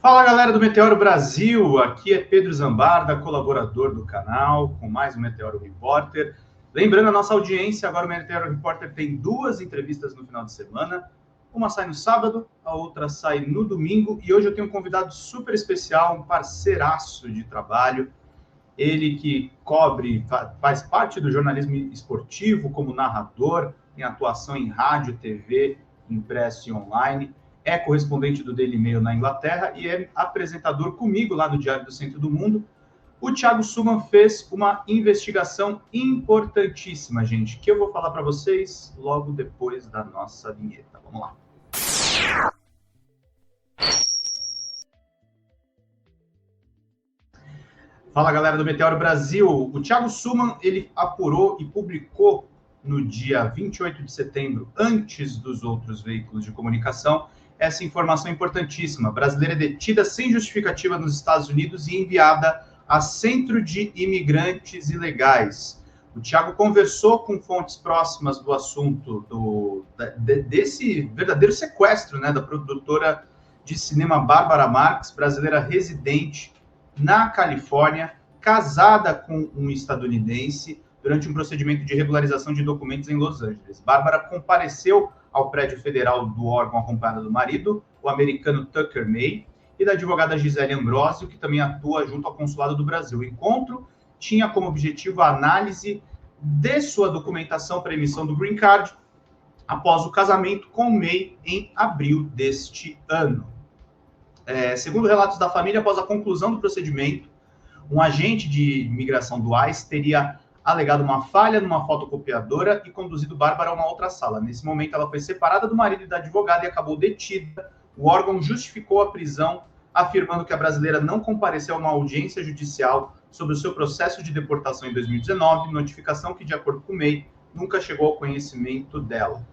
Fala galera do Meteoro Brasil, aqui é Pedro Zambarda, colaborador do canal, com mais um Meteoro Repórter. Lembrando a nossa audiência, agora o Meteoro Repórter tem 2 entrevistas no final de semana. Uma sai no sábado, a outra sai no domingo. E hoje eu tenho um convidado super especial, um parceiraço de trabalho. Ele que faz parte do jornalismo esportivo como narrador, tem atuação em rádio, TV, impresso e online. É correspondente do Daily Mail na Inglaterra e é apresentador comigo lá no Diário do Centro do Mundo. O Thiago Suman fez uma investigação importantíssima, gente, que eu vou falar para vocês logo depois da nossa vinheta. Vamos lá. Fala, galera do Meteoro Brasil. O Thiago Suman, ele apurou e publicou no dia 28 de setembro, antes dos outros veículos de comunicação, essa informação importantíssima. Brasileira detida sem justificativa nos Estados Unidos e enviada a centro de imigrantes ilegais. O Thiago conversou com fontes próximas do assunto desse verdadeiro sequestro, né, da produtora de cinema Bárbara Marx, brasileira residente na Califórnia, casada com um estadunidense, durante um procedimento de regularização de documentos em Los Angeles. Bárbara compareceu ao prédio federal do órgão acompanhada do marido, o americano Tucker May, e da advogada Gisele Ambrosio, que também atua junto ao Consulado do Brasil. O encontro tinha como objetivo a análise de sua documentação para emissão do Green Card após o casamento com May em abril deste ano. Segundo relatos da família, após a conclusão do procedimento, um agente de imigração do ICE teria alegado uma falha numa fotocopiadora e conduzido Bárbara a uma outra sala. Nesse momento, ela foi separada do marido e da advogada e acabou detida. O órgão justificou a prisão, afirmando que a brasileira não compareceu a uma audiência judicial sobre o seu processo de deportação em 2019, notificação que, de acordo com o MEI, nunca chegou ao conhecimento dela.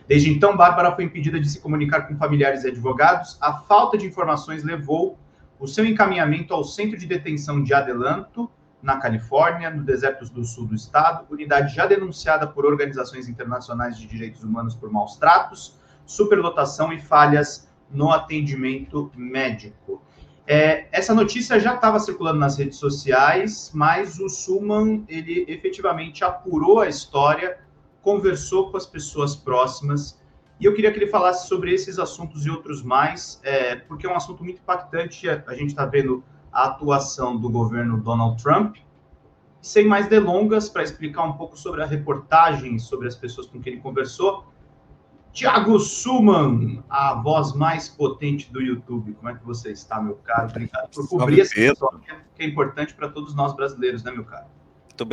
Desde então, Bárbara foi impedida de se comunicar com familiares e advogados. A falta de informações levou o seu encaminhamento ao Centro de Detenção de Adelanto, na Califórnia, no deserto do sul do estado, unidade já denunciada por organizações internacionais de direitos humanos por maus tratos, superlotação e falhas no atendimento médico. Essa notícia já estava circulando nas redes sociais, mas o Suman, ele efetivamente apurou a história, conversou com as pessoas próximas, e eu queria que ele falasse sobre esses assuntos e outros mais, porque é um assunto muito impactante. A gente está vendo a atuação do governo Donald Trump. Sem mais delongas, para explicar um pouco sobre a reportagem, sobre as pessoas com quem ele conversou, Thiago Suman, a voz mais potente do YouTube. Como é que você está, meu caro? Obrigado por cobrir essa história, que é importante para todos nós brasileiros, né, meu caro? Muito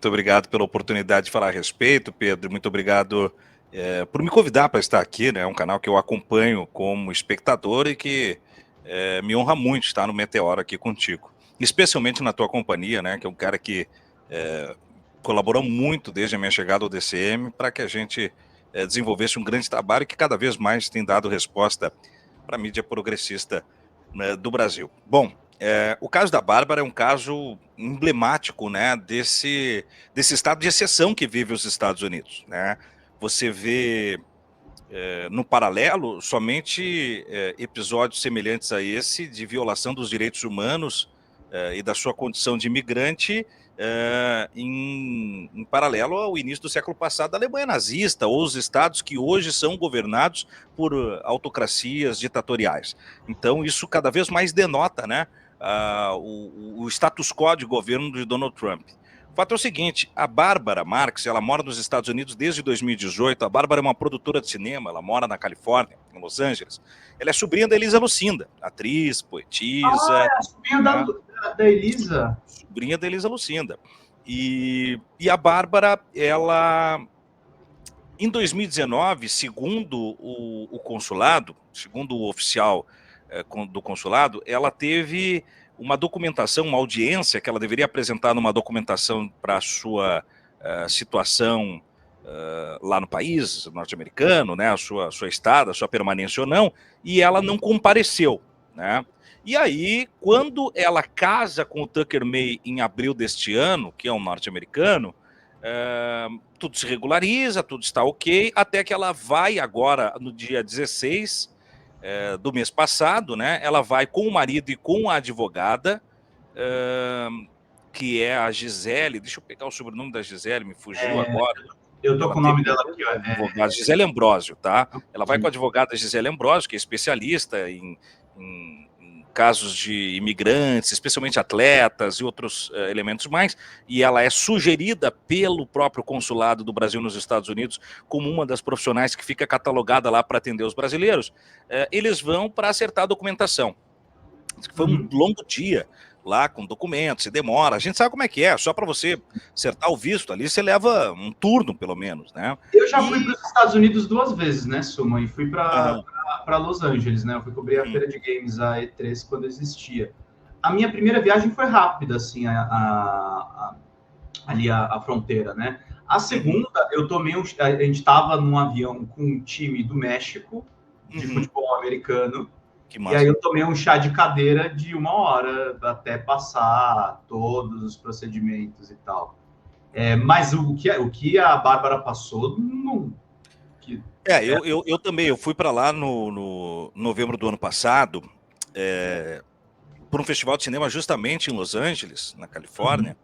obrigado pela oportunidade de falar a respeito, Pedro. Muito obrigado por me convidar para estar aqui, né? É um canal que eu acompanho como espectador e que me honra muito estar no Meteoro aqui contigo, especialmente na tua companhia, né, que é um cara que colaborou muito desde a minha chegada ao DCM para que a gente desenvolvesse um grande trabalho que cada vez mais tem dado resposta para a mídia progressista, né, do Brasil. Bom, o caso da Bárbara é um caso emblemático, né, desse estado de exceção que vive os Estados Unidos, né? Você vê no paralelo, somente episódios semelhantes a esse de violação dos direitos humanos e da sua condição de imigrante em paralelo ao início do século passado da Alemanha nazista, ou os estados que hoje são governados por autocracias ditatoriais. Então isso cada vez mais denota, né, o status quo de governo de Donald Trump. O fato é o seguinte, a Bárbara Marx, ela mora nos Estados Unidos desde 2018, a Bárbara é uma produtora de cinema, ela mora na Califórnia, em Los Angeles. Ela é sobrinha da Elisa Lucinda, atriz, poetisa. É a sobrinha da Elisa. Sobrinha da Elisa Lucinda. E a Bárbara, ela, em 2019, segundo o consulado, segundo o oficial do consulado, ela teve uma documentação, uma audiência que ela deveria apresentar numa documentação para a sua situação lá no país norte-americano, né, a sua estada, a sua permanência ou não, e ela não compareceu, né? E aí, quando ela casa com o Tucker May em abril deste ano, que é um norte-americano, tudo se regulariza, tudo está ok, até que ela vai agora, no dia 16 do mês passado, né? Ela vai com o marido e com a advogada, que é a Gisele. Deixa eu pegar o sobrenome da Gisele, me fugiu agora. Eu tô Ela com o nome dela aqui, ó. Advogada Gisele Ambrosio, tá? Ela vai com a advogada Gisele Ambrosio, que é especialista em casos de imigrantes, especialmente atletas e outros elementos mais, e ela é sugerida pelo próprio consulado do Brasil nos Estados Unidos como uma das profissionais que fica catalogada lá para atender os brasileiros. Eles vão para acertar a documentação. Foi um longo dia lá com documentos, se demora, a gente sabe como é que é, só para você acertar o visto ali, você leva um turno, pelo menos, né? Eu já fui para os Estados Unidos 2 vezes, né, Suma? E fui para Los Angeles, né? Eu fui cobrir a feira de games, a E3, quando existia. A minha primeira viagem foi rápida, assim, ali a fronteira, né? A segunda, eu tomei a gente estava num avião com um time do México, de futebol americano, e aí eu tomei um chá de cadeira de 1 hora até passar todos os procedimentos e tal. Mas o que a Bárbara passou, não... Eu também, eu fui para lá no novembro do ano passado, por um festival de cinema justamente em Los Angeles, na Califórnia,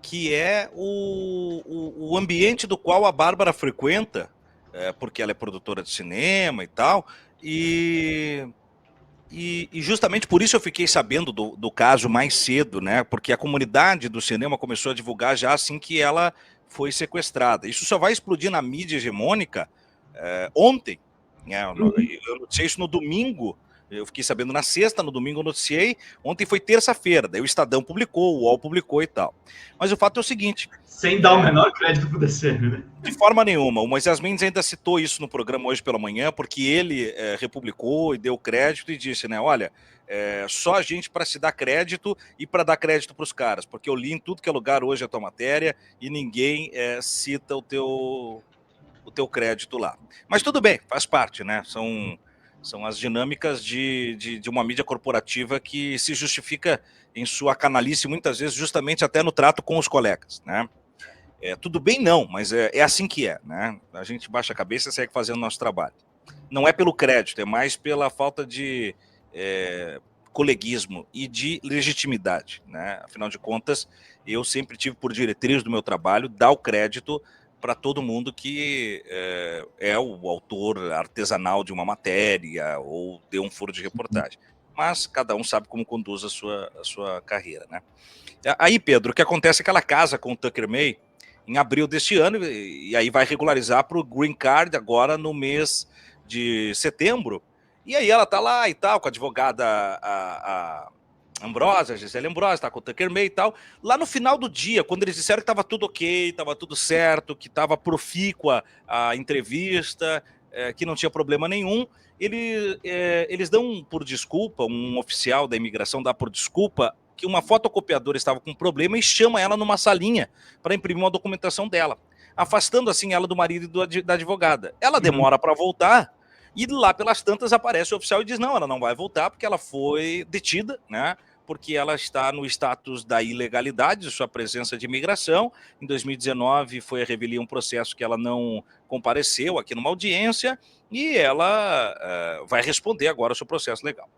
que é o ambiente do qual a Bárbara frequenta, porque ela é produtora de cinema e tal, e justamente por isso eu fiquei sabendo do caso mais cedo, né? Porque a comunidade do cinema começou a divulgar já assim que ela foi sequestrada. Isso só vai explodir na mídia hegemônica ontem, né? Eu noticiei isso no domingo, eu fiquei sabendo na sexta, no domingo eu noticiei, ontem foi terça-feira, daí o Estadão publicou, o UOL publicou e tal. Mas o fato é o seguinte... Sem dar o menor crédito pro DC, né? De forma nenhuma. O Moisés Mendes ainda citou isso no programa hoje pela manhã, porque ele republicou e deu crédito e disse, né, olha, só a gente para se dar crédito e para dar crédito para os caras, porque eu li em tudo que é lugar hoje a tua matéria e ninguém cita o teu crédito lá. Mas tudo bem, faz parte, né? São as dinâmicas de uma mídia corporativa que se justifica em sua canalice, muitas vezes, justamente até no trato com os colegas, né? Tudo bem não, mas é assim que é, né? A gente baixa a cabeça e segue fazendo o nosso trabalho. Não é pelo crédito, é mais pela falta de coleguismo e de legitimidade, né? Afinal de contas, eu sempre tive por diretriz do meu trabalho dar o crédito para todo mundo que é o autor artesanal de uma matéria ou deu um furo de reportagem. Mas cada um sabe como conduz a sua carreira, né? Aí, Pedro, o que acontece é que ela casa com o Tucker May em abril deste ano, e aí vai regularizar para o Green Card agora no mês de setembro, e aí ela tá lá e tal, com a advogada a Ambrosia, a Gisele Ambrosio, tá com o Tucker May e tal. Lá no final do dia, quando eles disseram que tava tudo ok, tava tudo certo, que tava profícua a entrevista, que não tinha problema nenhum, eles dão por desculpa, um oficial da imigração dá por desculpa que uma fotocopiadora estava com problema e chama ela numa salinha para imprimir uma documentação dela, afastando assim ela do marido e da advogada. Ela demora para voltar e lá pelas tantas aparece o oficial e diz não, ela não vai voltar porque ela foi detida, né? Porque ela está no status da ilegalidade de sua presença de imigração. Em 2019 foi a revelia um processo que ela não compareceu aqui numa audiência e ela vai responder agora o seu processo legal.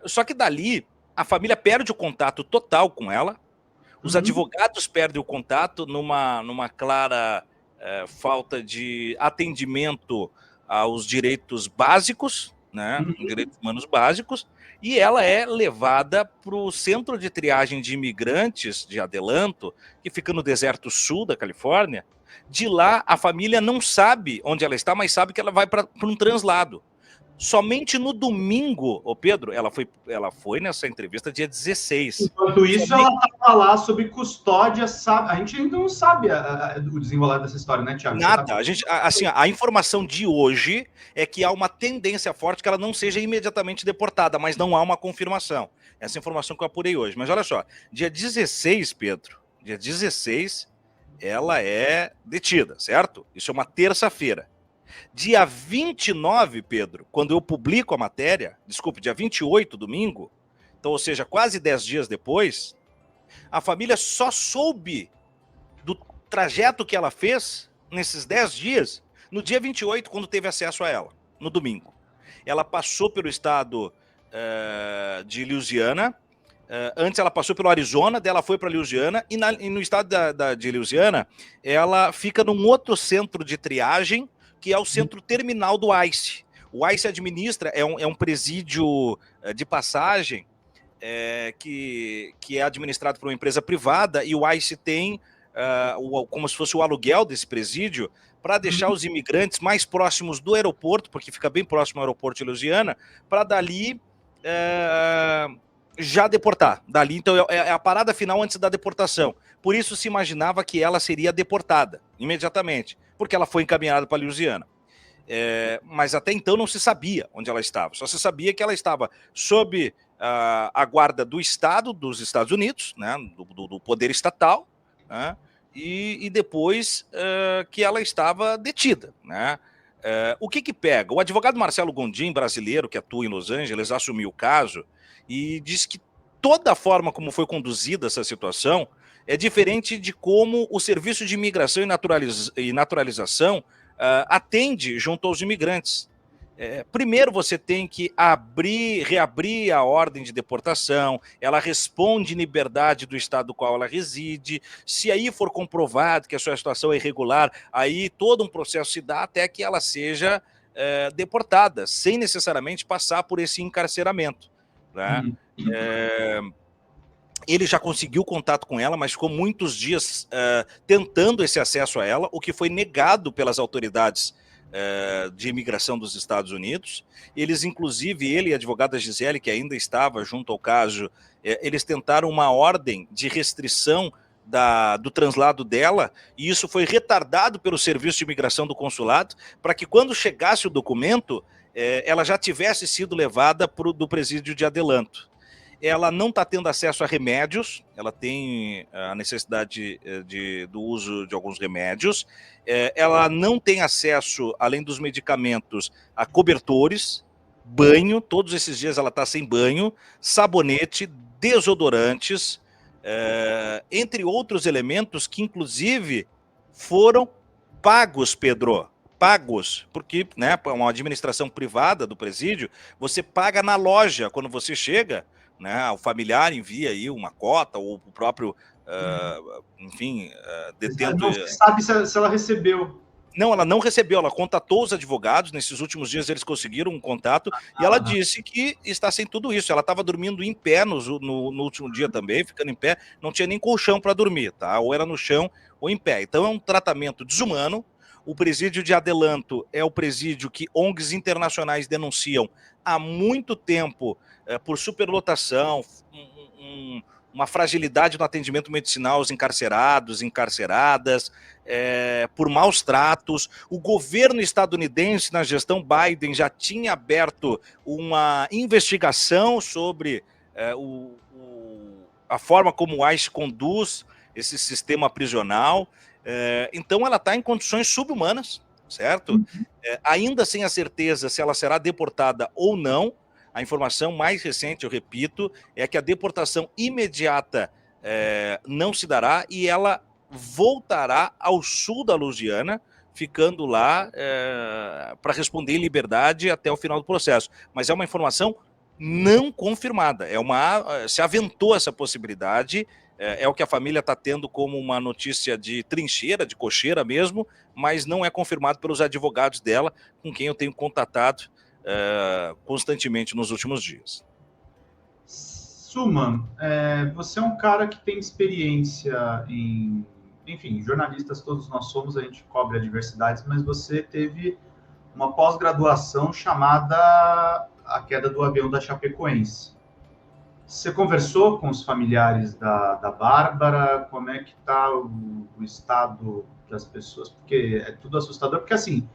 Só que dali a família perde o contato total com ela, os advogados perdem o contato numa clara falta de atendimento aos direitos básicos, né, direitos humanos básicos, e ela é levada para o centro de triagem de imigrantes de Adelanto, que fica no deserto sul da Califórnia. De lá, a família não sabe onde ela está, mas sabe que ela vai para um translado. Somente no domingo, ô Pedro, ela foi nessa entrevista dia 16. Enquanto isso, ela estava lá sob custódia, sabe? A gente ainda não sabe o desenrolar dessa história, né, Thiago? Nada. A informação de hoje é que há uma tendência forte que ela não seja imediatamente deportada, mas não há uma confirmação. Essa informação que eu apurei hoje. Mas olha só, dia 16, Pedro, dia 16, ela é detida, certo? Isso é uma terça-feira. Dia 29, Pedro, quando eu publico a matéria, desculpe, dia 28, domingo, então, ou seja, quase 10 dias depois, a família só soube do trajeto que ela fez nesses 10 dias, no dia 28, quando teve acesso a ela, no domingo. ela passou pelo estado de Louisiana. Antes ela passou pelo Arizona, daí ela foi para Louisiana, e no estado de Louisiana, ela fica num outro centro de triagem, que é o centro terminal do ICE. O ICE administra, é um presídio de passagem, que é administrado por uma empresa privada, e o ICE tem como se fosse o aluguel desse presídio, para deixar os imigrantes mais próximos do aeroporto, porque fica bem próximo ao aeroporto de Louisiana, para dali já deportar. Dali, então, é a parada final antes da deportação. Por isso se imaginava que ela seria deportada imediatamente, porque ela foi encaminhada para Louisiana. Mas até então não se sabia onde ela estava. Só se sabia que ela estava sob a guarda do Estado, dos Estados Unidos, né, do poder estatal, né, e depois que ela estava detida, né. O que pega? O advogado Marcelo Gondim, brasileiro, que atua em Los Angeles, assumiu o caso e disse que toda a forma como foi conduzida essa situação é diferente de como o Serviço de Imigração e Naturalização atende junto aos imigrantes. Primeiro você tem que reabrir a ordem de deportação, ela responde em liberdade do estado do qual ela reside, se aí for comprovado que a sua situação é irregular, aí todo um processo se dá até que ela seja deportada, sem necessariamente passar por esse encarceramento, né? Ele já conseguiu contato com ela, mas ficou muitos dias tentando esse acesso a ela, o que foi negado pelas autoridades de imigração dos Estados Unidos. Eles, inclusive, ele e a advogada Gisele, que ainda estava junto ao caso, eles tentaram uma ordem de restrição do translado dela, e isso foi retardado pelo Serviço de Imigração do Consulado, para que quando chegasse o documento, ela já tivesse sido levada do presídio de Adelanto. Ela não está tendo acesso a remédios, ela tem a necessidade do uso de alguns remédios, ela não tem acesso, além dos medicamentos, a cobertores, banho, todos esses dias ela está sem banho, sabonete, desodorantes, entre outros elementos que, inclusive, foram pagos, Pedro. Pagos, porque, né, uma administração privada do presídio, você paga na loja quando você chega, né, o familiar envia aí uma cota, ou o próprio, enfim, detento... Não se sabe se ela recebeu. Não, ela não recebeu, ela contatou os advogados, nesses últimos dias eles conseguiram um contato, e ela disse que está sem tudo isso. Ela estava dormindo em pé no último dia também, ficando em pé, não tinha nem colchão para dormir, tá? Ou era no chão ou em pé. Então é um tratamento desumano. O presídio de Adelanto é o presídio que ONGs internacionais denunciam há muito tempo por superlotação, uma fragilidade no atendimento medicinal aos encarcerados, encarceradas, por maus tratos. O governo estadunidense, na gestão Biden, já tinha aberto uma investigação sobre a forma como o ICE conduz esse sistema prisional. Então ela está em condições subhumanas, certo? Ainda sem a certeza se ela será deportada ou não. A informação mais recente, eu repito, é que a deportação imediata não se dará, e ela voltará ao sul da Louisiana, ficando lá para responder em liberdade até o final do processo. Mas é uma informação não confirmada. Se aventou essa possibilidade, é o que a família está tendo como uma notícia de trincheira, de cocheira mesmo, mas não é confirmado pelos advogados dela, com quem eu tenho contatado constantemente nos últimos dias. Suman, você é um cara que tem experiência enfim, jornalistas todos nós somos, a gente cobre adversidades, mas você teve uma pós-graduação chamada A Queda do Avião da Chapecoense. Você conversou com os familiares da Bárbara? Como é que está o estado das pessoas? Porque é tudo assustador, porque assim,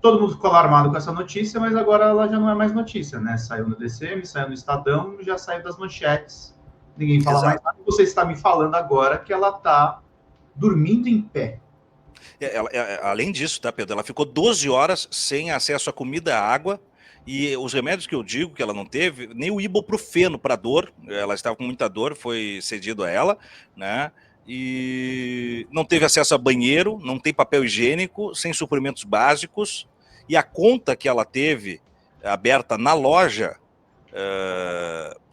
todo mundo ficou alarmado com essa notícia, mas agora ela já não é mais notícia, né? Saiu no DCM, saiu no Estadão, já saiu das manchetes. Ninguém fala mais nada. Você está me falando agora que ela está dormindo em pé. Além disso, tá, Pedro? Ela ficou 12 horas sem acesso a comida e água, e os remédios que eu digo que ela não teve, nem o ibuprofeno para dor, ela estava com muita dor, foi cedido a ela, né? E não teve acesso a banheiro, não tem papel higiênico, sem suprimentos básicos, e a conta que ela teve aberta na loja,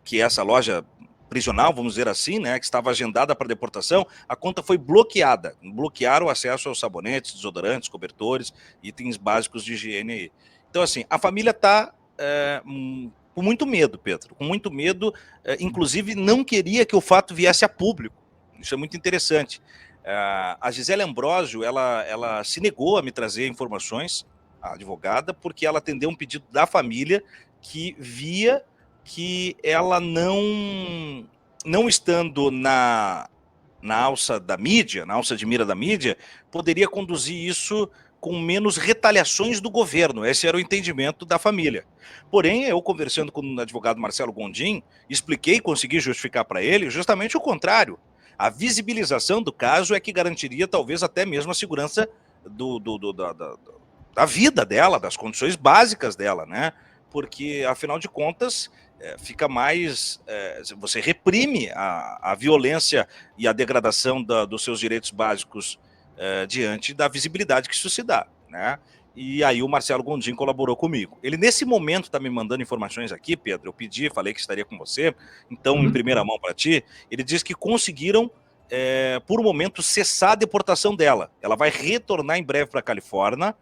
que é essa loja prisional, vamos dizer assim, né, que estava agendada para deportação, a conta foi bloqueada. Bloquearam o acesso aos sabonetes, desodorantes, cobertores, itens básicos de higiene aí. Então, assim, a família está com muito medo, Pedro, com muito medo, inclusive não queria que o fato viesse a público. Isso é muito interessante. A Gisele Ambrosio, ela se negou a me trazer informações, a advogada, porque ela atendeu um pedido da família que via que ela não estando na alça da mídia, na alça de mira da mídia, poderia conduzir isso com menos retaliações do governo. Esse era o entendimento da família. Porém, eu conversando com o advogado Marcelo Gondim, expliquei, consegui justificar para ele justamente o contrário. A visibilização do caso é que garantiria talvez até mesmo a segurança da vida dela, das condições básicas dela, né? Porque, afinal de contas, fica mais... você reprime a violência e a degradação dos seus direitos básicos diante da visibilidade que isso se dá, né? E aí o Marcelo Gondim colaborou comigo. Ele, nesse momento, está me mandando informações aqui, Pedro, eu pedi, falei que estaria com você, então, em primeira mão para ti, ele diz que conseguiram, por um momento, cessar a deportação dela. Ela vai retornar em breve para a Califórnia,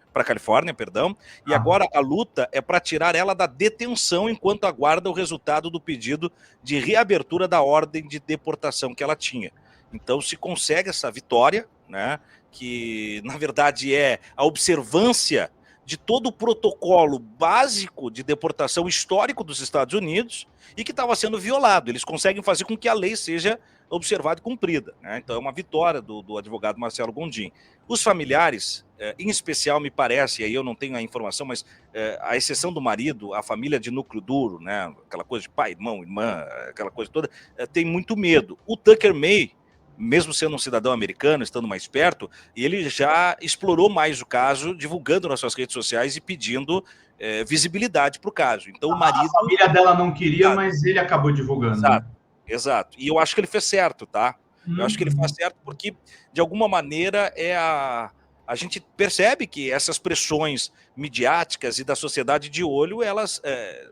e agora a luta é para tirar ela da detenção enquanto aguarda o resultado do pedido de reabertura da ordem de deportação que ela tinha. Então, se consegue essa vitória, né, que na verdade é a observância de todo o protocolo básico de deportação histórico dos Estados Unidos e que estava sendo violado. Eles conseguem fazer com que a lei seja observada e cumprida, né? Então é uma vitória do advogado Marcelo Gondim. Os familiares, em especial, me parece, e aí eu não tenho a informação, mas a exceção do marido, a família de núcleo duro, né, aquela coisa de pai, irmão, irmã, aquela coisa toda, tem muito medo. O Tucker May, mesmo sendo um cidadão americano, estando mais perto, ele já explorou mais o caso, divulgando nas suas redes sociais e pedindo visibilidade para o caso. Então o marido... A família dela não queria, mas ele acabou divulgando. Exato, né? Exato. E eu acho que ele fez certo, tá? Eu acho que ele faz certo porque, de alguma maneira, a gente percebe que essas pressões midiáticas e da sociedade de olho, elas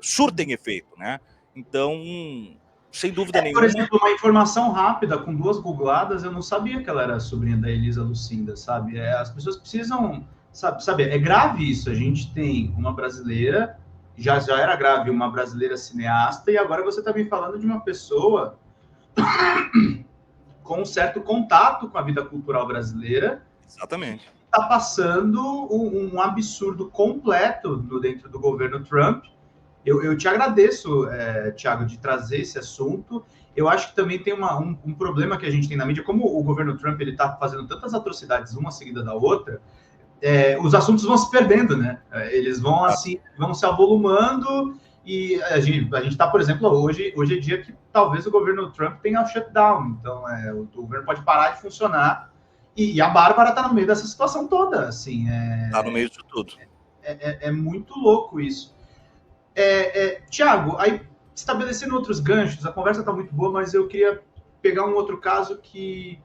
surtem efeito, né? Então... sem dúvida nenhuma. Por exemplo, uma informação rápida, com 2 googladas, eu não sabia que ela era sobrinha da Elisa Lucinda, sabe? As pessoas precisam, sabe, é grave isso. A gente tem uma brasileira, já era grave, uma brasileira cineasta, e agora você está me falando de uma pessoa com um certo contato com a vida cultural brasileira. Exatamente. Está passando um absurdo completo dentro do governo Trump. Eu te agradeço, Thiago, de trazer esse assunto. Eu acho que também tem um problema que a gente tem na mídia, como o governo Trump está fazendo tantas atrocidades, uma seguida da outra, os assuntos vão se perdendo, né? Eles vão assim, vão se avolumando, e a gente está, por exemplo, hoje é dia que talvez o governo Trump tenha shutdown, então o governo pode parar de funcionar, e a Bárbara está no meio dessa situação toda, assim. Está no meio disso tudo. É muito louco isso. Thiago, aí estabelecendo outros ganchos, a conversa está muito boa, mas eu queria pegar um outro caso que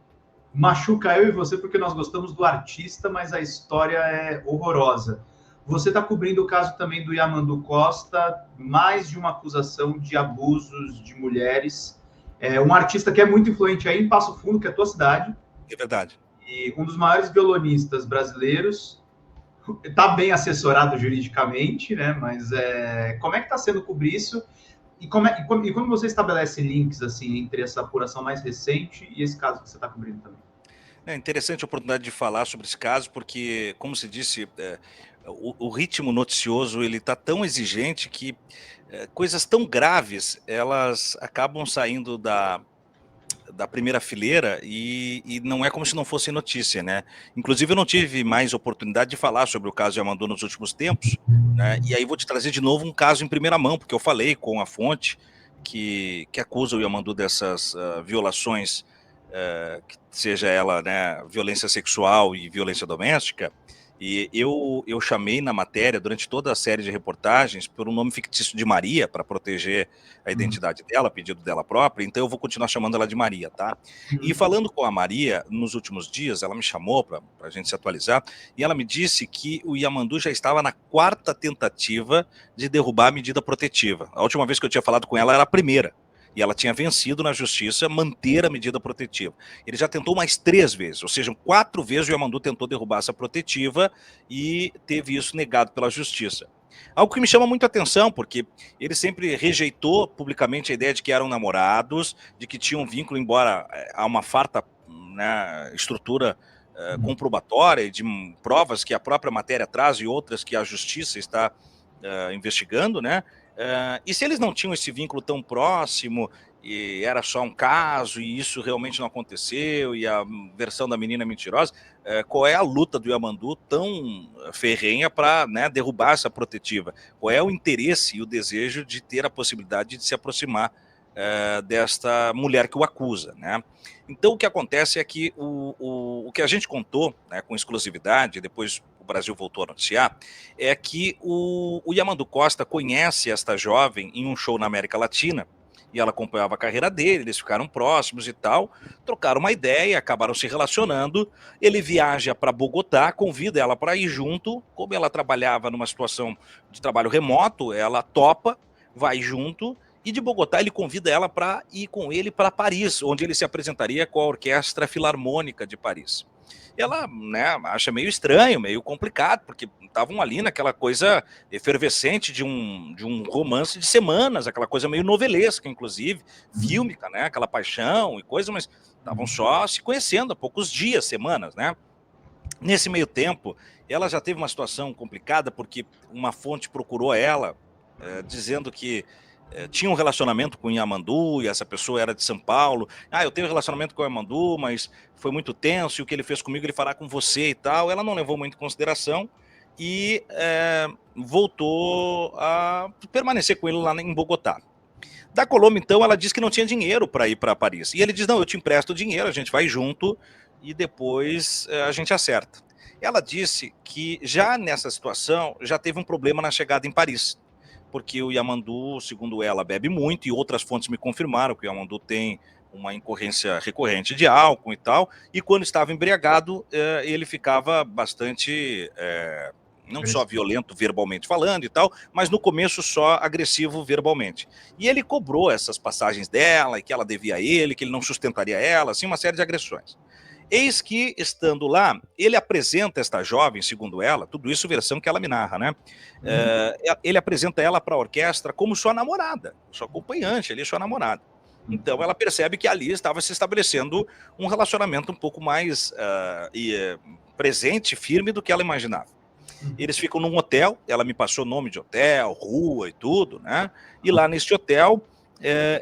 machuca eu e você, porque nós gostamos do artista, mas a história é horrorosa. Você está cobrindo o caso também do Yamandu Costa, mais de uma acusação de abusos de mulheres. Um artista que é muito influente aí em Passo Fundo, que é a tua cidade. É verdade. E um dos maiores violonistas brasileiros. Está bem assessorado juridicamente, né? Mas como é que está sendo cobrir isso? E como você estabelece links assim entre essa apuração mais recente e esse caso que você está cobrindo também? É interessante a oportunidade de falar sobre esse caso, porque, como se disse, o ritmo noticioso ele está tão exigente que coisas tão graves elas acabam saindo da primeira fileira e não é como se não fosse notícia, né? Inclusive eu não tive mais oportunidade de falar sobre o caso Yamandu nos últimos tempos, né? E aí vou te trazer de novo um caso em primeira mão, porque eu falei com a fonte que acusa o Yamandu dessas violações, que seja ela, né, violência sexual e violência doméstica, E eu chamei na matéria, durante toda a série de reportagens, por um nome fictício de Maria, para proteger a identidade dela, a pedido dela própria, então eu vou continuar chamando ela de Maria, tá? E falando com a Maria, nos últimos dias, ela me chamou para a gente se atualizar, e ela me disse que o Yamandu já estava na 4ª tentativa de derrubar a medida protetiva. A última vez que eu tinha falado com ela era a primeira. E ela tinha vencido na justiça manter a medida protetiva. Ele já tentou mais 3 vezes, ou seja, 4 vezes o Yamandu tentou derrubar essa protetiva e teve isso negado pela justiça. Algo que me chama muito a atenção, porque ele sempre rejeitou publicamente a ideia de que eram namorados, de que tinham vínculo, embora há uma farta, né, estrutura comprobatória, de provas que a própria matéria traz e outras que a justiça está investigando, né? E se eles não tinham esse vínculo tão próximo, e era só um caso, e isso realmente não aconteceu, e a versão da menina é mentirosa, qual é a luta do Yamandu tão ferrenha para, né, derrubar essa protetiva? Qual é o interesse e o desejo de ter a possibilidade de se aproximar desta mulher que o acusa, né? Então o que acontece é que o que a gente contou, né, com exclusividade, depois o Brasil voltou a noticiar, é que o Yamandu Costa conhece esta jovem em um show na América Latina, e ela acompanhava a carreira dele, eles ficaram próximos e tal, trocaram uma ideia, acabaram se relacionando, ele viaja para Bogotá, convida ela para ir junto, como ela trabalhava numa situação de trabalho remoto, ela topa, vai junto, e de Bogotá ele convida ela para ir com ele para Paris, onde ele se apresentaria com a Orquestra Filarmônica de Paris. Ela, né, acha meio estranho, meio complicado, porque estavam ali naquela coisa efervescente de um romance de semanas, aquela coisa meio novelesca, inclusive, fílmica, né, aquela paixão e coisa, mas estavam só se conhecendo há poucos dias, semanas, né? Nesse meio tempo, ela já teve uma situação complicada, porque uma fonte procurou ela, dizendo que tinha um relacionamento com o Yamandu, e essa pessoa era de São Paulo. Eu tenho um relacionamento com o Yamandu, mas foi muito tenso, e o que ele fez comigo ele fará com você e tal. Ela não levou muito em consideração e voltou a permanecer com ele lá em Bogotá. Da Colômbia, então, ela disse que não tinha dinheiro para ir para Paris. E ele diz, não, eu te empresto o dinheiro, a gente vai junto e depois a gente acerta. Ela disse que já nessa situação, já teve um problema na chegada em Paris, porque o Yamandu, segundo ela, bebe muito, e outras fontes me confirmaram que o Yamandu tem uma incorrência recorrente de álcool e tal, e quando estava embriagado, ele ficava bastante, não só violento verbalmente falando e tal, mas no começo só agressivo verbalmente. E ele cobrou essas passagens dela, e que ela devia a ele, que ele não sustentaria ela, assim, uma série de agressões. Eis que, estando lá, ele apresenta esta jovem, segundo ela, tudo isso versão que ela me narra, né? Ele apresenta ela para a orquestra como sua namorada, sua acompanhante ali, sua namorada. Então ela percebe que ali estava se estabelecendo um relacionamento um pouco mais presente, firme do que ela imaginava. Eles ficam num hotel, ela me passou nome de hotel, rua e tudo, né? E lá neste hotel,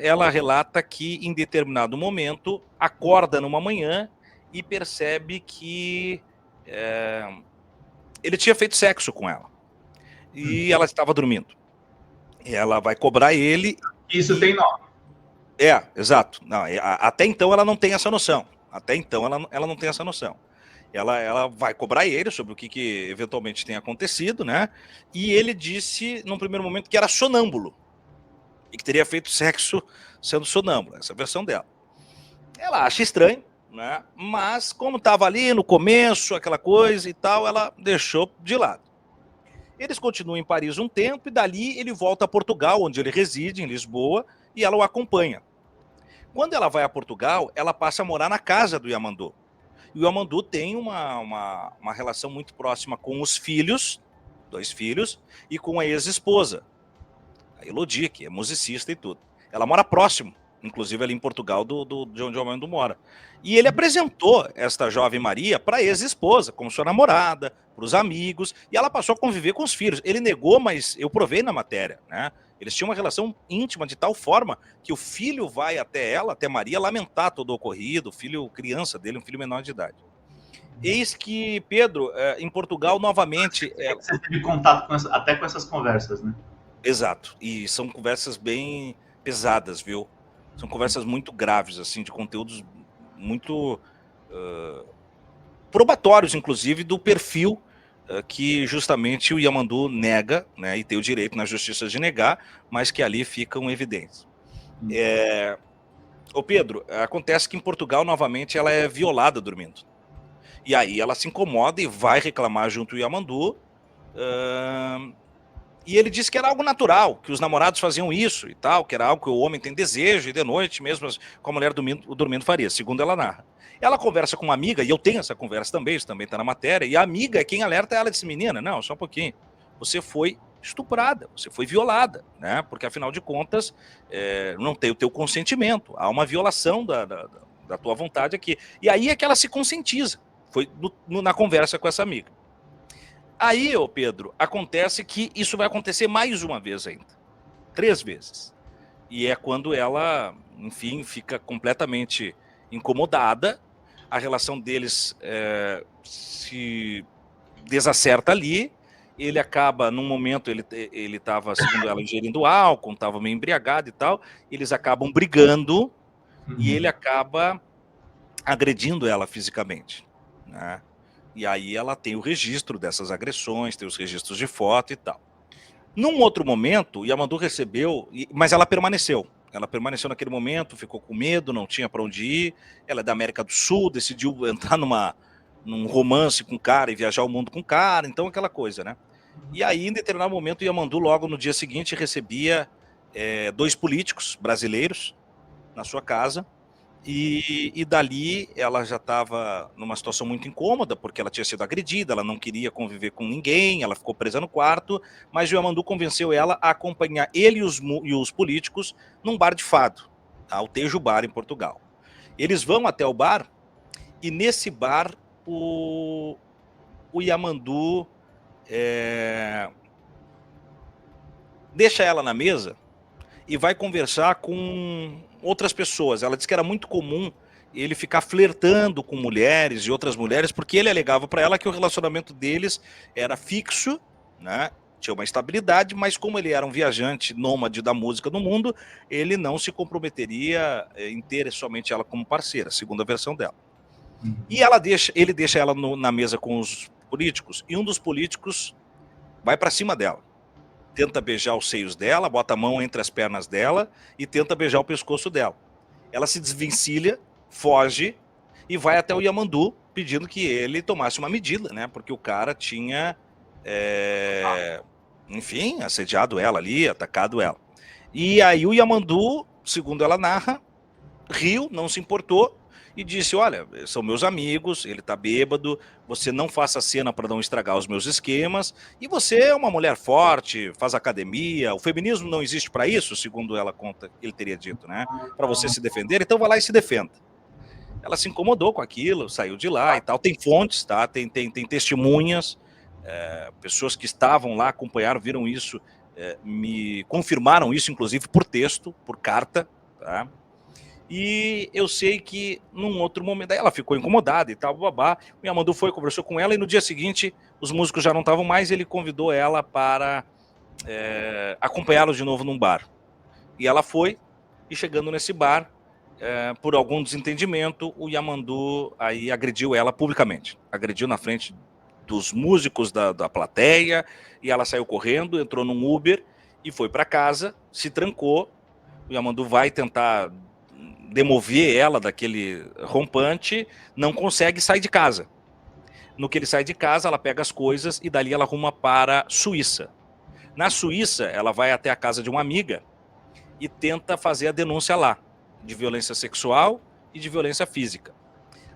ela relata que em determinado momento acorda numa manhã e percebe que ele tinha feito sexo com ela. E ela estava dormindo. Ela vai cobrar ele. Isso tem nome. Exato. Não, até então ela não tem essa noção. Até então ela não tem essa noção. Ela vai cobrar ele sobre o que eventualmente tem acontecido, né? E ele disse, num primeiro momento, que era sonâmbulo. E que teria feito sexo sendo sonâmbulo. Essa é a versão dela. Ela acha estranho, né? Mas como estava ali no começo, aquela coisa e tal, ela deixou de lado. Eles continuam em Paris um tempo e dali ele volta a Portugal, onde ele reside, em Lisboa, e ela o acompanha. Quando ela vai a Portugal, ela passa a morar na casa do Yamandu. E o Yamandu tem uma relação muito próxima com os filhos, 2 filhos, e com a ex-esposa, a Elodie, que é musicista e tudo. Ela mora próximo, inclusive ali em Portugal, de onde o Yamandu mora. E ele apresentou esta jovem Maria para a ex-esposa, como sua namorada, para os amigos, e ela passou a conviver com os filhos. Ele negou, mas eu provei na matéria, né? Eles tinham uma relação íntima de tal forma que o filho vai até ela, até Maria, lamentar todo o ocorrido, o filho, criança dele, um filho menor de idade. Eis que, Pedro, em Portugal, novamente... Você teve contato até com essas conversas, né? Exato, e são conversas bem pesadas, viu? São conversas muito graves, assim, de conteúdos muito probatórios, inclusive, do perfil que justamente o Yamandu nega, né, e tem o direito na justiça de negar, mas que ali ficam evidentes. Ô Pedro, acontece que em Portugal, novamente, ela é violada dormindo. E aí ela se incomoda e vai reclamar junto ao Yamandu. E ele disse que era algo natural, que os namorados faziam isso e tal, que era algo que o homem tem desejo, e de noite mesmo com a mulher dormindo faria, segundo ela narra. Ela conversa com uma amiga, e eu tenho essa conversa também, isso também está na matéria, e a amiga é quem alerta ela, disse, menina, não, só um pouquinho, você foi estuprada, você foi violada, né? Porque afinal de contas, não tem o teu consentimento, há uma violação da tua vontade aqui. E aí é que ela se conscientiza, foi na conversa com essa amiga. Aí, ô Pedro, acontece que isso vai acontecer mais uma vez ainda. 3 vezes. E é quando ela, enfim, fica completamente incomodada, a relação deles se desacerta ali, ele acaba, num momento, ele estava, segundo ela, ingerindo álcool, estava meio embriagado e tal, eles acabam brigando e ele acaba agredindo ela fisicamente, né? E aí ela tem o registro dessas agressões, tem os registros de foto e tal. Num outro momento, o Yamandu recebeu, mas ela permaneceu. Ela permaneceu naquele momento, ficou com medo, não tinha para onde ir. Ela é da América do Sul, decidiu entrar num romance com o cara e viajar o mundo com o cara, então aquela coisa, né? E aí, em determinado momento, o Yamandu, logo no dia seguinte, recebia 2 políticos brasileiros na sua casa. E dali ela já estava numa situação muito incômoda, porque ela tinha sido agredida, ela não queria conviver com ninguém, ela ficou presa no quarto, mas o Yamandu convenceu ela a acompanhar ele e os políticos num bar de fado, tá? O Tejo Bar, em Portugal. Eles vão até o bar, e nesse bar o Yamandu deixa ela na mesa e vai conversar com outras pessoas. Ela disse que era muito comum ele ficar flertando com mulheres e outras mulheres, porque ele alegava para ela que o relacionamento deles era fixo, né? Tinha uma estabilidade, mas como ele era um viajante nômade da música no mundo, ele não se comprometeria em ter somente ela como parceira, segundo a versão dela. E ele deixa ela na mesa com os políticos, e um dos políticos vai para cima dela. Tenta beijar os seios dela, bota a mão entre as pernas dela e tenta beijar o pescoço dela. Ela se desvencilha, foge e vai até o Yamandu pedindo que ele tomasse uma medida, né? Porque o cara tinha, enfim, assediado ela ali, atacado ela. E aí o Yamandu, segundo ela narra, riu, não se importou e disse, olha, são meus amigos, ele tá bêbado, você não faça cena para não estragar os meus esquemas, e você é uma mulher forte, faz academia, o feminismo não existe para isso, segundo ela conta, ele teria dito, né? Para você se defender, então vá lá e se defenda. Ela se incomodou com aquilo, saiu de lá e tal, tem fontes, tá? Tem testemunhas, pessoas que estavam lá, acompanharam, viram isso, me confirmaram isso, inclusive por texto, por carta, tá? E eu sei que num outro momento, daí ela ficou incomodada e tal, babá. O Yamandu foi, conversou com ela e no dia seguinte os músicos já não estavam mais, ele convidou ela para acompanhá-los de novo num bar. E ela foi, e chegando nesse bar, por algum desentendimento, o Yamandu aí agrediu ela publicamente. Agrediu na frente dos músicos da plateia, e ela saiu correndo, entrou num Uber e foi para casa, se trancou. O Yamandu vai tentar demover ela daquele rompante, não consegue sair de casa. No que ele sai de casa, ela pega as coisas e dali ela arruma para a Suíça. Na Suíça, ela vai até a casa de uma amiga e tenta fazer a denúncia lá, de violência sexual e de violência física.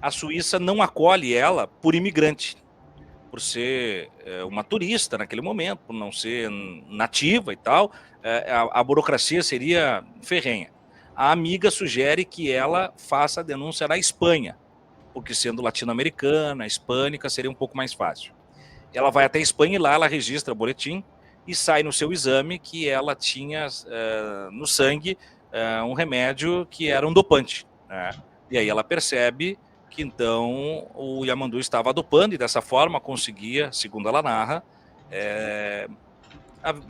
A Suíça não acolhe ela por imigrante, por ser uma turista naquele momento, por não ser nativa e tal, a burocracia seria ferrenha. A amiga sugere que ela faça a denúncia na Espanha, porque sendo latino-americana, hispânica, seria um pouco mais fácil. Ela vai até a Espanha e lá ela registra o boletim e sai no seu exame que ela tinha no sangue um remédio que era um dopante, né? E aí ela percebe que então o Yamandu estava dopando e dessa forma conseguia, segundo ela narra,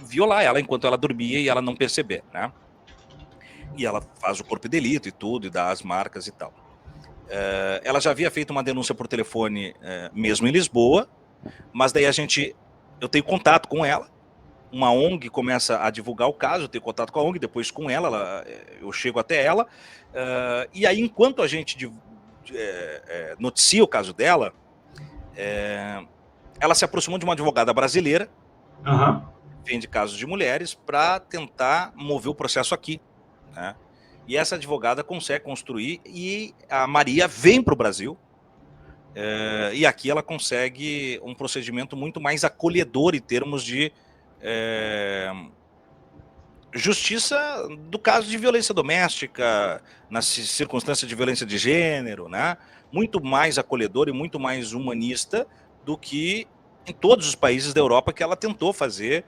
violar ela enquanto ela dormia e ela não perceber, né? E ela faz o corpo de delito e tudo, e dá as marcas e tal. Ela já havia feito uma denúncia por telefone mesmo em Lisboa, Mas daí eu tenho contato com ela, uma ONG começa a divulgar o caso, eu tenho contato com a ONG, depois com ela, eu chego até ela, e aí enquanto a gente noticia o caso dela, ela se aproximou de uma advogada brasileira, que vende casos de mulheres, para tentar mover o processo aqui, né? E essa advogada consegue construir, e a Maria vem para o Brasil, e aqui ela consegue um procedimento muito mais acolhedor em termos de justiça do caso de violência doméstica, nas circunstâncias de violência de gênero, né? Muito mais acolhedor e muito mais humanista do que em todos os países da Europa que ela tentou fazer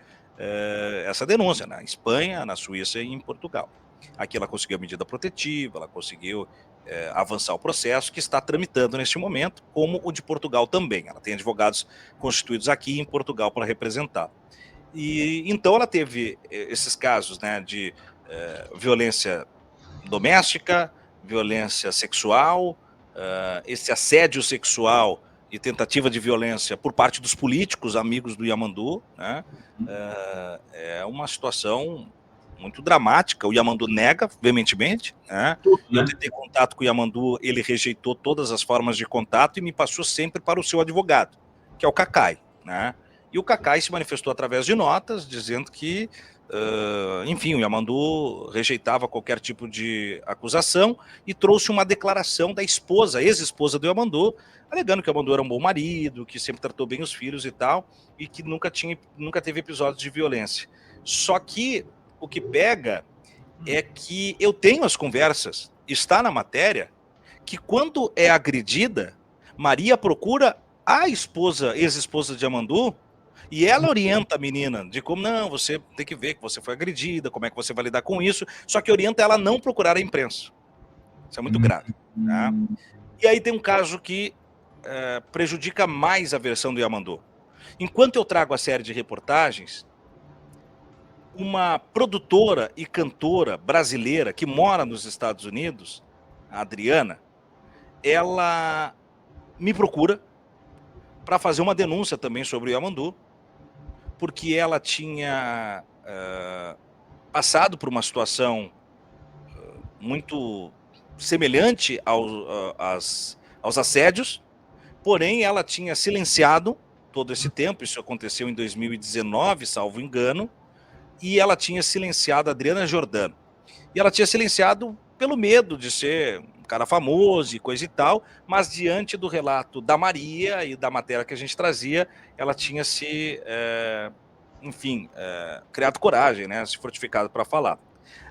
essa denúncia, na Espanha, na Suíça e em Portugal. Aqui ela conseguiu a medida protetiva, ela conseguiu avançar o processo, que está tramitando neste momento, como o de Portugal também. Ela tem advogados constituídos aqui em Portugal para representar. E então ela teve esses casos, né, de violência doméstica, violência sexual, esse assédio sexual e tentativa de violência por parte dos políticos amigos do Yamandu, né? É uma situação muito dramática. O Yamandu nega veementemente, né? Eu tentei contato com o Yamandu, ele rejeitou todas as formas de contato e me passou sempre para o seu advogado, que é o Cacai, né? E o Cacai se manifestou através de notas, dizendo que, enfim, o Yamandu rejeitava qualquer tipo de acusação e trouxe uma declaração da esposa, ex-esposa do Yamandu, alegando que o Yamandu era um bom marido, que sempre tratou bem os filhos e tal, e que nunca teve episódios de violência. Só que o que pega é que eu tenho as conversas, está na matéria, que quando é agredida, Maria procura a esposa, ex-esposa de Yamandu, e ela orienta a menina de como, não, você tem que ver que você foi agredida, como é que você vai lidar com isso, só que orienta ela a não procurar a imprensa. Isso é muito grave. Tá? E aí tem um caso que prejudica mais a versão do Yamandu. Enquanto eu trago a série de reportagens, uma produtora e cantora brasileira que mora nos Estados Unidos, a Adriana, ela me procura para fazer uma denúncia também sobre o Yamandu, porque ela tinha passado por uma situação muito semelhante aos assédios, porém ela tinha silenciado todo esse tempo, isso aconteceu em 2019, salvo engano, e ela tinha silenciado a Adriana Jordano. E ela tinha silenciado pelo medo de ser um cara famoso e coisa e tal, mas diante do relato da Maria e da matéria que a gente trazia, ela tinha criado coragem, né, se fortificado para falar.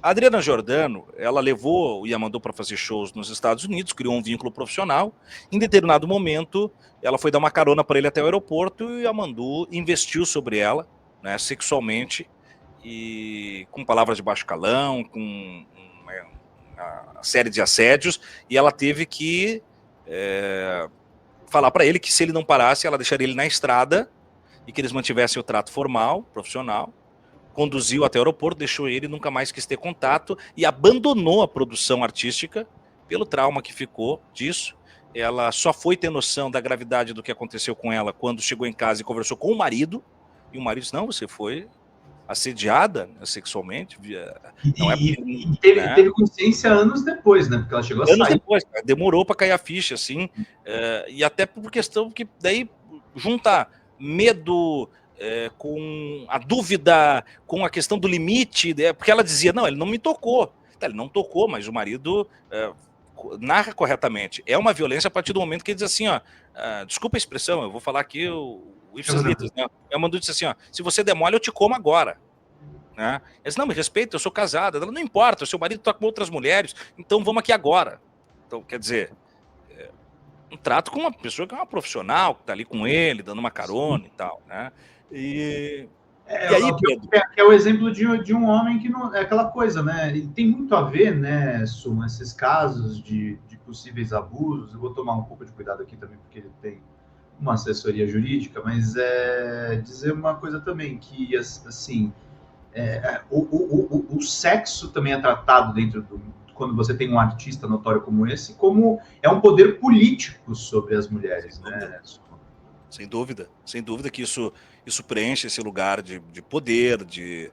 A Adriana Jordano, ela levou o Yamandu para fazer shows nos Estados Unidos, criou um vínculo profissional. Em determinado momento, ela foi dar uma carona para ele até o aeroporto e o Yamandu investiu sobre ela, né, sexualmente, e com palavras de baixo calão, com uma série de assédios, e ela teve que falar para ele que se ele não parasse, ela deixaria ele na estrada e que eles mantivessem o trato formal, profissional. Conduziu até o aeroporto, deixou ele, nunca mais quis ter contato e abandonou a produção artística pelo trauma que ficou disso. Ela só foi ter noção da gravidade do que aconteceu com ela quando chegou em casa e conversou com o marido, e o marido disse, não, você foi assediada sexualmente. Teve consciência anos depois, né? Porque ela chegou a sair. Anos depois, demorou para cair a ficha, assim, e até por questão que daí junta medo com a dúvida, com a questão do limite, porque ela dizia, não, ele não me tocou. Ele não tocou, mas o marido narra corretamente. É uma violência a partir do momento que ele diz assim, ó, desculpa a expressão, eu vou falar aqui o ipsis litteris, né? O Yamandu disse assim, ó, se você der mole, eu te como agora. Né? Ele disse, não, me respeita, eu sou casada. Ela, não importa, o seu marido está com outras mulheres, então vamos aqui agora. Então, quer dizer, um trato com uma pessoa que é uma profissional, que está ali com ele, dando uma carona e tal, né? E aí, Pedro? É o exemplo de um homem que não... É aquela coisa, né? E tem muito a ver, né, Suma, esses casos de possíveis abusos. Eu vou tomar um pouco de cuidado aqui também, porque ele tem uma assessoria jurídica, mas dizer uma coisa também, que, assim, o sexo também é tratado dentro quando você tem um artista notório como esse, como é um poder político sobre as mulheres, né? sem dúvida que isso preenche esse lugar de poder, de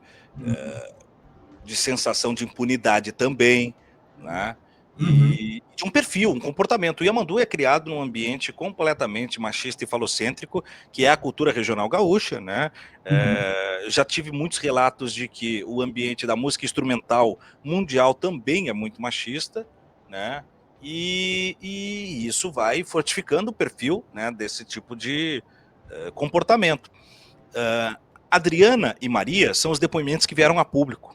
sensação de impunidade também, né? E de um perfil, um comportamento. O Yamandu é criado num ambiente completamente machista e falocêntrico, que é a cultura regional gaúcha, né? Já tive muitos relatos de que o ambiente da música instrumental mundial também é muito machista, né? E isso vai fortificando o perfil, né, desse tipo de comportamento. Adriana e Maria são os depoimentos que vieram a público.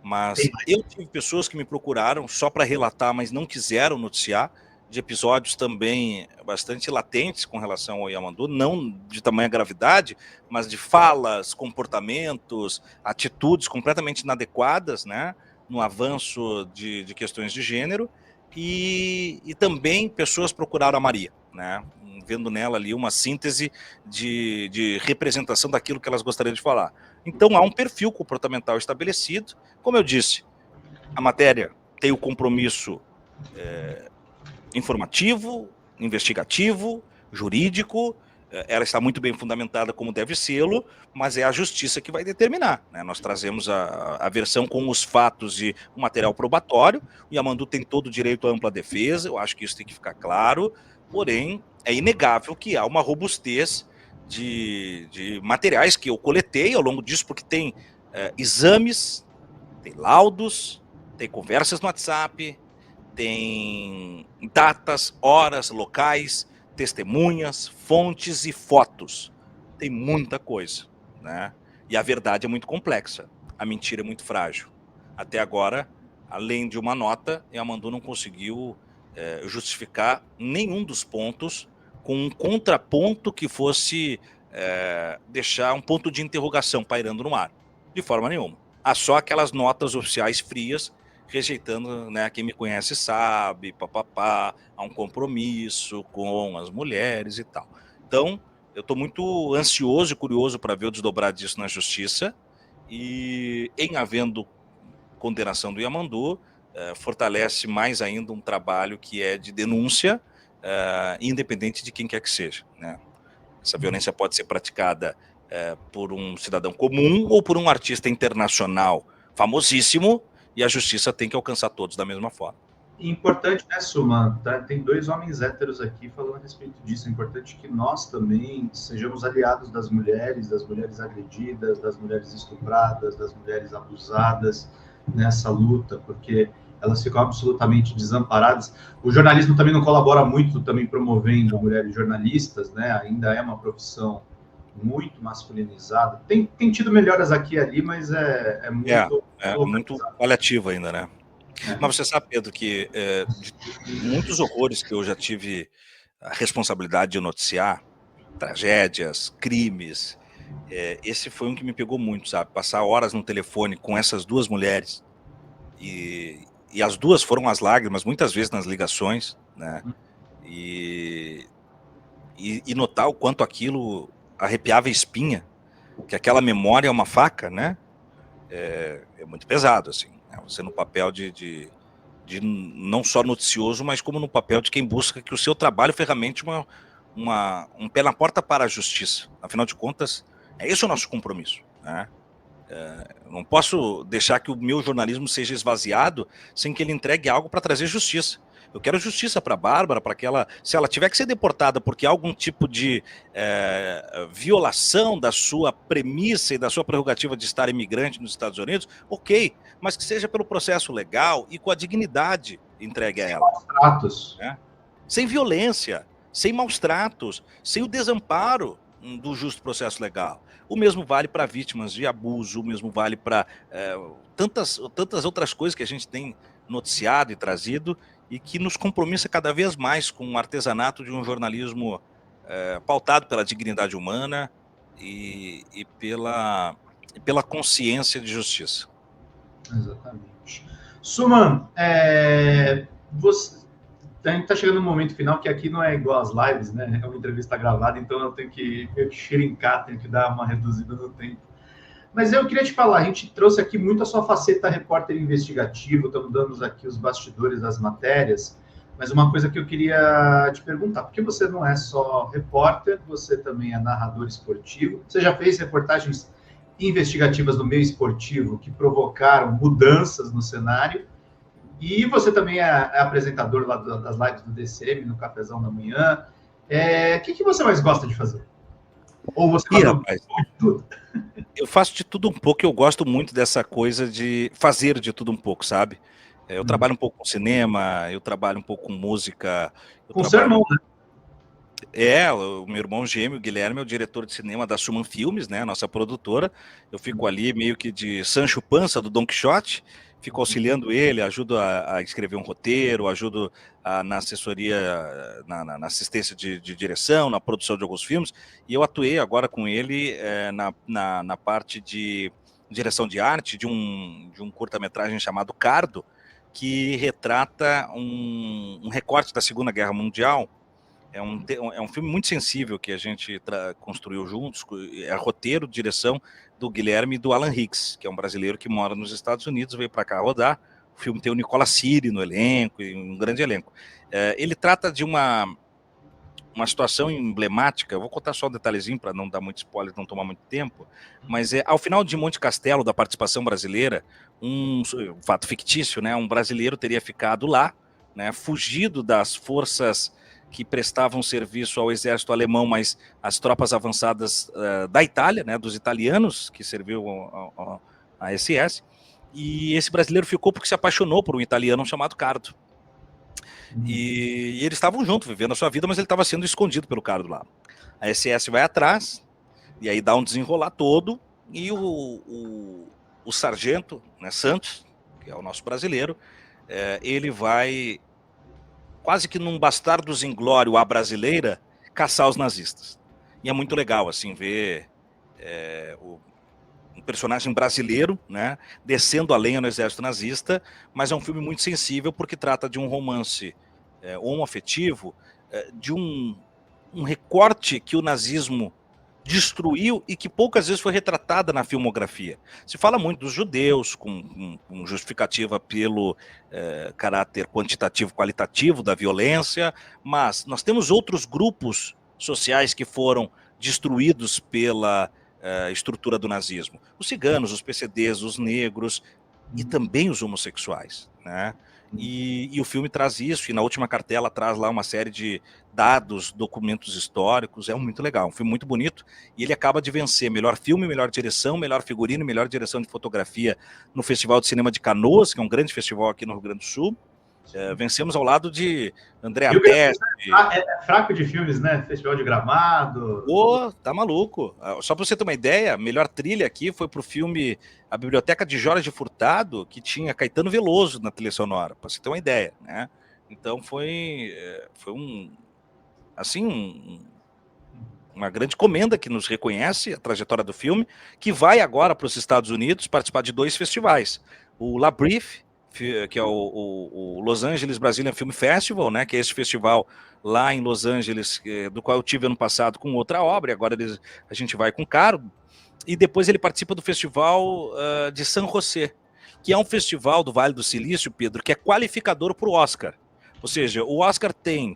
Mas eu tive pessoas que me procuraram só para relatar, mas não quiseram noticiar, de episódios também bastante latentes com relação ao Yamandu, não de tamanha gravidade, mas de falas, comportamentos, atitudes completamente inadequadas, né, no avanço de questões de gênero, e também pessoas procuraram a Maria, né, vendo nela ali uma síntese de representação daquilo que elas gostariam de falar. Então há um perfil comportamental estabelecido. Como eu disse, a matéria tem o compromisso informativo, investigativo, jurídico, ela está muito bem fundamentada como deve sê-lo, mas é a justiça que vai determinar, né? Nós trazemos a versão com os fatos e o material probatório, o Yamandu tem todo o direito à ampla defesa, eu acho que isso tem que ficar claro, porém é inegável que há uma robustez de materiais que eu coletei ao longo disso, porque tem exames, tem laudos, tem conversas no WhatsApp, tem datas, horas, locais, testemunhas, fontes e fotos. Tem muita coisa, né? E a verdade é muito complexa, a mentira é muito frágil. Até agora, além de uma nota, Yamandu não conseguiu justificar nenhum dos pontos com um contraponto que fosse deixar um ponto de interrogação pairando no ar. De forma nenhuma. Há só aquelas notas oficiais frias rejeitando, né, quem me conhece sabe, papapá, há um compromisso com as mulheres e tal. Então, eu estou muito ansioso e curioso para ver o desdobrar disso na justiça, e em havendo condenação do Yamandu, fortalece mais ainda um trabalho que é de denúncia, independente de quem quer que seja, né? Essa violência pode ser praticada por um cidadão comum ou por um artista internacional famosíssimo, e a justiça tem que alcançar todos da mesma forma. Importante, né, Suman? Tá? Tem dois homens héteros aqui falando a respeito disso. É importante que nós também sejamos aliados das mulheres agredidas, das mulheres estupradas, das mulheres abusadas nessa luta, porque elas ficam absolutamente desamparadas. O jornalismo também não colabora muito também promovendo mulheres jornalistas, né? Ainda é uma profissão muito masculinizada. Tem tido melhoras aqui e ali, mas é muito paliativo ainda, né? Mas você sabe, Pedro, que de muitos horrores que eu já tive a responsabilidade de noticiar, tragédias, crimes, esse foi um que me pegou muito, sabe? Passar horas no telefone com essas duas mulheres, e as duas foram às lágrimas, muitas vezes nas ligações, né? E notar o quanto aquilo arrepiava a espinha, que aquela memória é uma faca, né? É muito pesado, assim. Você no papel de não só noticioso, mas como no papel de quem busca que o seu trabalho ferramente um pé na porta para a justiça. Afinal de contas, é esse o nosso compromisso, né? Não posso deixar que o meu jornalismo seja esvaziado sem que ele entregue algo para trazer justiça. Eu quero justiça para a Bárbara, para que ela, se ela tiver que ser deportada porque há algum tipo de violação da sua premissa e da sua prerrogativa de estar imigrante nos Estados Unidos, ok, mas que seja pelo processo legal e com a dignidade entregue a ela. Sem maus tratos. Né? Sem violência, sem maus tratos, sem o desamparo do justo processo legal. O mesmo vale para vítimas de abuso, o mesmo vale para tantas outras coisas que a gente tem noticiado e trazido, e que nos compromissa cada vez mais com o artesanato de um jornalismo pautado pela dignidade humana e pela consciência de justiça. Exatamente. Suman, a gente está chegando no momento final, que aqui não é igual às lives, né? É uma entrevista gravada, então eu tenho que shrincar, tenho que dar uma reduzida no tempo. Mas eu queria te falar, a gente trouxe aqui muito a sua faceta repórter investigativo, estamos dando aqui os bastidores das matérias, Mas uma coisa que eu queria te perguntar, porque você não é só repórter, você também é narrador esportivo. Você já fez reportagens investigativas no meio esportivo que provocaram mudanças no cenário. E você também é apresentador lá das lives do DCM, no Cafezão da Manhã. O que você mais gosta de fazer? Ou você faz rapaz, tudo? eu faço de tudo um pouco, eu gosto muito dessa coisa de fazer de tudo um pouco, sabe? Eu trabalho um pouco com cinema, eu trabalho um pouco com música, eu Com seu irmão, trabalho... né? O meu irmão gêmeo, o Guilherme, é o diretor de cinema da Suman Filmes, né, nossa produtora. Eu fico ali meio que de Sancho Panza do Don Quixote, fico auxiliando ele, ajudo a escrever um roteiro, ajudo na assessoria, na assistência de direção, na produção de alguns filmes, e eu atuei agora com ele na parte de direção de arte de um curta-metragem chamado Cardo, que retrata um recorte da Segunda Guerra Mundial. É um filme muito sensível que a gente construiu juntos, é roteiro, direção do Guilherme e do Alan Hicks, que é um brasileiro que mora nos Estados Unidos, veio para cá rodar. O filme tem o Nicola Siri no elenco, e um grande elenco. Ele trata de uma situação emblemática, eu vou contar só um detalhezinho para não dar muito spoiler, não tomar muito tempo, mas ao final de Monte Castelo, da participação brasileira, um fato fictício, né, um brasileiro teria ficado lá, né, fugido das forças que prestavam serviço ao exército alemão, mas as tropas avançadas da Itália, né, dos italianos, que serviu a SS, e esse brasileiro ficou porque se apaixonou por um italiano chamado Cardo. E eles estavam juntos, vivendo a sua vida, mas ele estava sendo escondido pelo Cardo lá. A SS vai atrás, e aí dá um desenrolar todo, e o sargento, né, Santos, que é o nosso brasileiro, ele vai, quase que num bastardos inglório à brasileira, caçar os nazistas. E é muito legal, assim, ver um personagem brasileiro, né, descendo a lenha no exército nazista, mas é um filme muito sensível porque trata de um romance homoafetivo, de um recorte que o nazismo destruiu e que poucas vezes foi retratada na filmografia. Se fala muito dos judeus, com justificativa pelo caráter quantitativo, qualitativo da violência, mas nós temos outros grupos sociais que foram destruídos pela estrutura do nazismo. Os ciganos, os PCDs, os negros e também os homossexuais, né? E o filme traz isso, e na última cartela traz lá uma série de dados, documentos históricos, é muito legal, um filme muito bonito, e ele acaba de vencer melhor filme, melhor direção, melhor figurino, melhor direção de fotografia no Festival de Cinema de Canoas, que é um grande festival aqui no Rio Grande do Sul. Vencemos ao lado de Andréa Teste. É fraco de filmes, né? Festival de Gramado. Pô, tá maluco. Só pra você ter uma ideia, a melhor trilha aqui foi pro filme A Biblioteca de Jorge Furtado, que tinha Caetano Veloso na trilha sonora, pra você ter uma ideia, né? Então foi uma grande comenda que nos reconhece a trajetória do filme, que vai agora para os Estados Unidos participar de 2 festivais. O La Brief, que é o Los Angeles Brazilian Film Festival, né, que é esse festival lá em Los Angeles, do qual eu tive ano passado com outra obra, e agora a gente vai com Cargo, e depois ele participa do festival de San José, que é um festival do Vale do Silício, Pedro, que é qualificador para o Oscar. Ou seja, o Oscar tem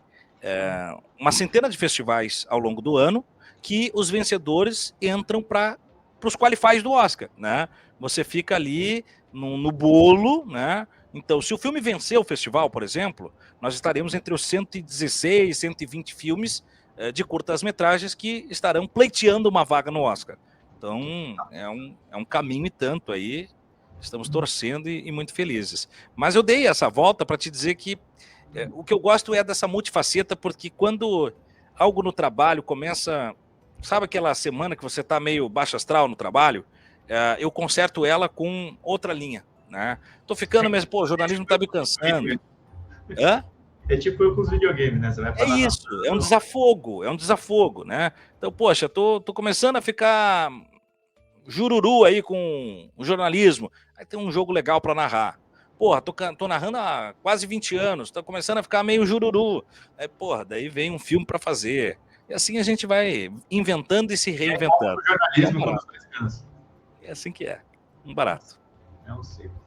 uma centena de festivais ao longo do ano, que os vencedores entram para os qualifies do Oscar, né? Você fica ali no bolo, né? Então, se o filme vencer o festival, por exemplo, nós estaremos entre os 116, 120 filmes de curtas-metragens que estarão pleiteando uma vaga no Oscar. Então, é um caminho e tanto aí, estamos torcendo e muito felizes. Mas eu dei essa volta para te dizer que o que eu gosto é dessa multifaceta, porque quando algo no trabalho começa, sabe aquela semana que você está meio baixo astral no trabalho, eu conserto ela com outra linha, né? Tô ficando mesmo, pô, o jornalismo tá me cansando. Hã? É tipo eu com os videogames, né? Você vai É isso, é um desafogo, né? Então, poxa, tô começando a ficar jururu aí com o jornalismo, aí tem um jogo legal para narrar. Porra, tô narrando há quase 20 anos, tô começando a ficar meio jururu. Aí, porra, daí vem um filme para fazer. E assim a gente vai inventando e se reinventando. O jornalismo com os 3 anos. É assim que é. Um barato. É um ciclo.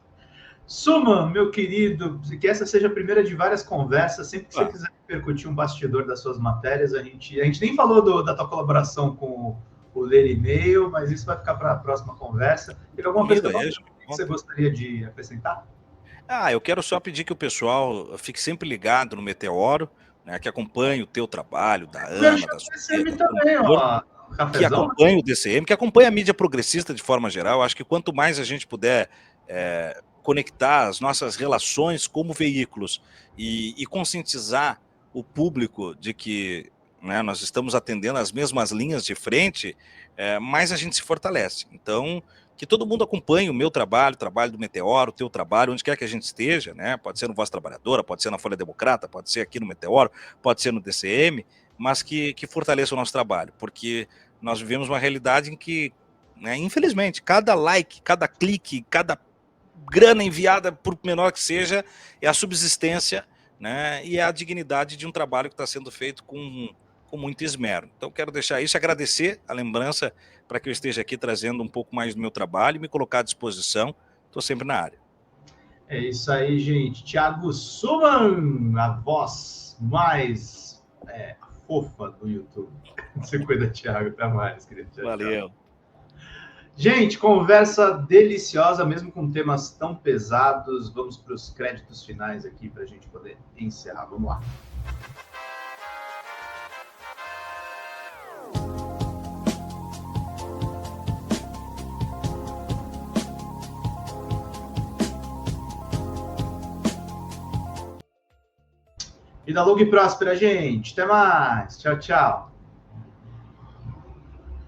Suman, meu querido, que essa seja a primeira de várias conversas. Sempre que você quiser percutir um bastidor das suas matérias, a gente nem falou da tua colaboração com o Ler E-mail, mas isso vai ficar para a próxima conversa. Teve alguma coisa que você gostaria de acrescentar? Eu quero só pedir que o pessoal fique sempre ligado no Meteoro, né, que acompanhe o teu trabalho, da Ana, da Sofia, também, ó. Que acompanhe o DCM, que acompanhe a mídia progressista de forma geral. Acho que quanto mais a gente puder conectar as nossas relações como veículos e conscientizar o público de que, né, nós estamos atendendo as mesmas linhas de frente, mais a gente se fortalece. Então, que todo mundo acompanhe o meu trabalho, o trabalho do Meteoro, o teu trabalho, onde quer que a gente esteja, né? Pode ser no Voz Trabalhadora, pode ser na Folha Democrata, pode ser aqui no Meteoro, pode ser no DCM, mas que fortaleça o nosso trabalho, porque nós vivemos uma realidade em que, né, infelizmente, cada like, cada clique, cada grana enviada, por menor que seja, é a subsistência, né, e é a dignidade de um trabalho que está sendo feito com muito esmero. Então, quero deixar isso, agradecer a lembrança para que eu esteja aqui trazendo um pouco mais do meu trabalho e me colocar à disposição. Estou sempre na área. É isso aí, gente. Thiago Suman, a voz mais fofa do YouTube. Você cuida, Thiago. Até mais, querido. Valeu. Gente, conversa deliciosa, mesmo com temas tão pesados. Vamos para os créditos finais aqui para a gente poder encerrar. Vamos lá. Vida longa e próspera, gente. Até mais. Tchau, tchau.